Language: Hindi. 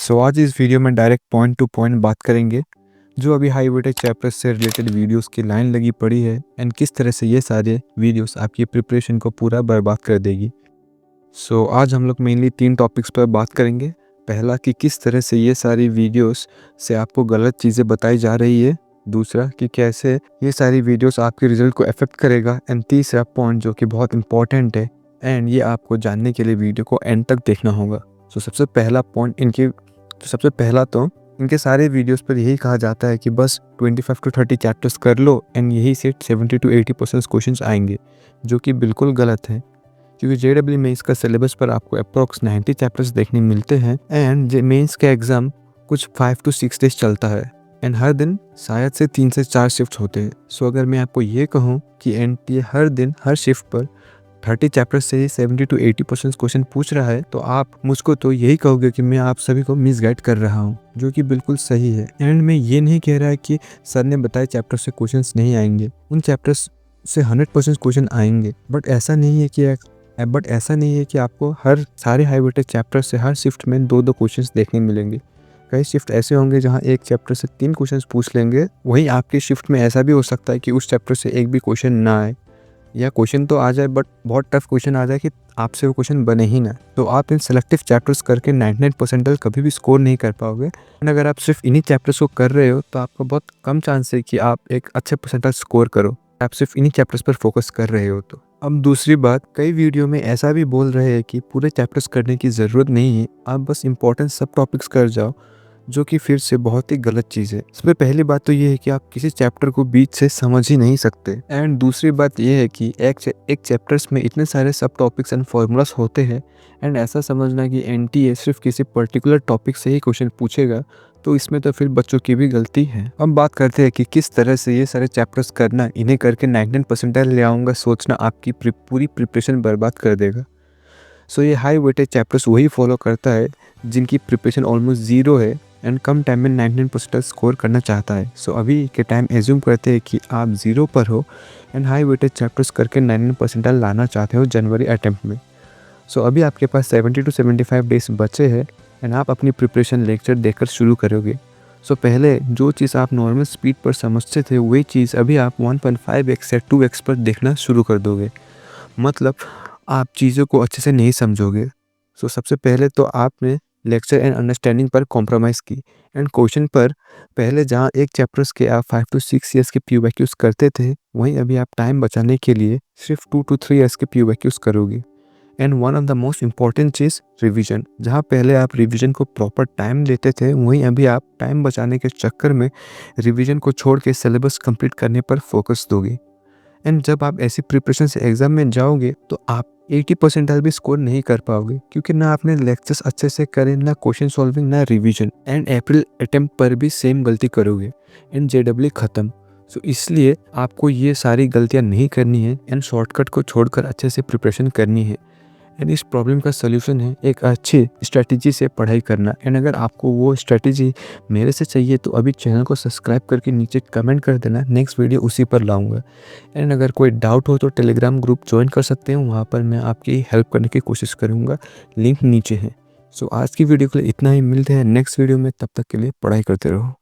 सो आज इस वीडियो में डायरेक्ट पॉइंट टू पॉइंट बात करेंगे जो अभी हाई वेटेज चैप्टर्स से रिलेटेड वीडियोस की लाइन लगी पड़ी है एंड किस तरह से ये सारे वीडियोस आपकी प्रिपरेशन को पूरा बर्बाद कर देगी। सो आज हम लोग मेनली 3 टॉपिक्स पर बात करेंगे। पहला कि किस तरह से ये सारी वीडियोस से आपको गलत चीज़ें बताई जा रही है, दूसरा कि कैसे ये सारी वीडियोस आपके रिजल्ट को अफेक्ट करेगा, एंड तीसरा पॉइंट जो कि बहुत इंपॉर्टेंट है एंड ये आपको जानने के लिए वीडियो को एंड तक देखना होगा। सो सबसे पहला तो इनके सारे वीडियोस पर यही कहा जाता है कि बस 25 to 30 चैप्टर्स कर लो एंड यही से 70 to 80% क्वेश्चंस आएंगे, जो कि बिल्कुल गलत है। क्योंकि JEE मेंस का सिलेबस पर आपको अप्रॉक्स 90 चैप्टर्स देखने मिलते हैं एंड मेंस का एग्ज़ाम कुछ 5 to 6 डेज चलता है एंड हर दिन शायद से 3 से 4 शिफ्ट होते हैं। सो अगर मैं आपको ये कहूँ कि NTA हर दिन हर शिफ्ट पर 30 चैप्टर से ही 70 to 80% क्वेश्चन पूछ रहा है, तो आप मुझको तो यही कहोगे कि मैं आप सभी को मिसगाइड कर रहा हूँ, जो कि बिल्कुल सही है। एंड मैं ये नहीं कह रहा है कि सर ने बताए चैप्टर से क्वेश्चंस नहीं आएंगे, उन चैप्टर्स से 100% क्वेश्चन आएंगे, बट ऐसा नहीं है कि आपको हर सारे हाई वेटेज चैप्टर से हर शिफ्ट में 2-2 क्वेश्चंस देखने मिलेंगे। कई शिफ्ट ऐसे होंगे जहाँ एक चैप्टर से 3 क्वेश्चंस पूछ लेंगे, वहीं आपकी शिफ्ट में ऐसा भी हो सकता है कि उस चैप्टर से एक भी क्वेश्चन ना आए, या क्वेश्चन तो आ जाए बट बहुत टफ क्वेश्चन आ जाए कि आपसे वो क्वेश्चन बने ही ना। तो आप इन सेलेक्टिव चैप्टर्स करके 99 परसेंटाइल कभी भी स्कोर नहीं कर पाओगे। एंड अगर आप सिर्फ इन्हीं चैप्टर्स को कर रहे हो तो आपका बहुत कम चांस है कि आप एक अच्छे परसेंटाइल स्कोर करो, आप सिर्फ इन्हीं चैप्टर्स पर फोकस कर रहे हो तो। अब दूसरी बात, कई वीडियो में ऐसा भी बोल रहे हैं कि पूरे चैप्टर्स करने की ज़रूरत नहीं है, आप बस इंपॉर्टेंट सब टॉपिक्स कर जाओ, जो कि फिर से बहुत ही गलत चीज़ है। सबसे पहली बात तो ये है कि आप किसी चैप्टर को बीच से समझ ही नहीं सकते, एंड दूसरी बात ये है कि एक चैप्टर्स में इतने सारे सब टॉपिक्स एंड फॉर्मूलास होते हैं, एंड ऐसा समझना कि NTA सिर्फ किसी पर्टिकुलर टॉपिक से ही क्वेश्चन पूछेगा, तो इसमें तो फिर बच्चों की भी गलती है। अब बात करते हैं कि किस तरह से ये सारे चैप्टर्स करना, इन्हें करके 99 परसेंटाइल ले आऊँगा सोचना आपकी पूरी प्रिपरेशन बर्बाद कर देगा। सो ये हाई वेटेज चैप्टर्स वही फॉलो करता है जिनकी प्रिपरेशन ऑलमोस्ट ज़ीरो है एंड कम टाइम में 99% स्कोर करना चाहता है। सो अभी के टाइम एज्यूम करते हैं कि आप 0 पर हो एंड हाई वेटेज चैप्टर्स करके 99% लाना चाहते हो जनवरी अटेम्प्ट में। सो अभी आपके पास 70 to 75 डेज बचे हैं एंड आप अपनी प्रिपरेशन लेक्चर देखकर शुरू करोगे। सो पहले जो चीज़ आप नॉर्मल स्पीड पर समझते थे वही चीज़ अभी आप 1.5x या 2x पर देखना शुरू कर दोगे, मतलब आप चीज़ों को अच्छे से नहीं समझोगे। सो सबसे पहले तो आपने लेक्चर एंड अंडरस्टैंडिंग पर कॉम्प्रोमाइज़ की एंड क्वेश्चन पर पहले जहाँ एक चैप्टर्स के आप 5 to 6 ईयर्स के PYQs करते थे, वहीं अभी आप टाइम बचाने के लिए सिर्फ 2 to 3 ईयर्स के PYQs करोगे। And one of the most important cheese revision, जहाँ पहले आप रिवीजन को प्रॉपर टाइम देते थे, वहीं अभी आप टाइम बचाने के चक्कर में रिवीजन को छोड़ के सिलेबस कंप्लीट करने पर फोकस दोगे। एंड जब आप ऐसी प्रिपरेशन से एग्ज़ाम में जाओगे तो आप 80 परसेंटाइल भी स्कोर नहीं कर पाओगे, क्योंकि ना आपने लेक्चर्स अच्छे से करे, ना क्वेश्चन सॉल्विंग, ना रिवीजन, एंड अप्रैल अटेम्प्ट पर भी सेम गलती करोगे एंड JEE ख़त्म। सो इसलिए आपको ये सारी गलतियाँ नहीं करनी है एंड शॉर्टकट को छोड़कर अच्छे से प्रिपरेशन करनी है। एंड इस प्रॉब्लम का सलूशन है एक अच्छी स्ट्रैटेजी से पढ़ाई करना। एंड अगर आपको वो स्ट्रैटेजी मेरे से चाहिए तो अभी चैनल को सब्सक्राइब करके नीचे कमेंट कर देना, नेक्स्ट वीडियो उसी पर लाऊंगा। एंड अगर कोई डाउट हो तो टेलीग्राम ग्रुप ज्वाइन कर सकते हैं, वहाँ पर मैं आपकी हेल्प करने की कोशिश करूँगा, लिंक नीचे है। सो आज की वीडियो के लिए इतना ही, मिलते हैं नेक्स्ट वीडियो में, तब तक के लिए पढ़ाई करते रहो।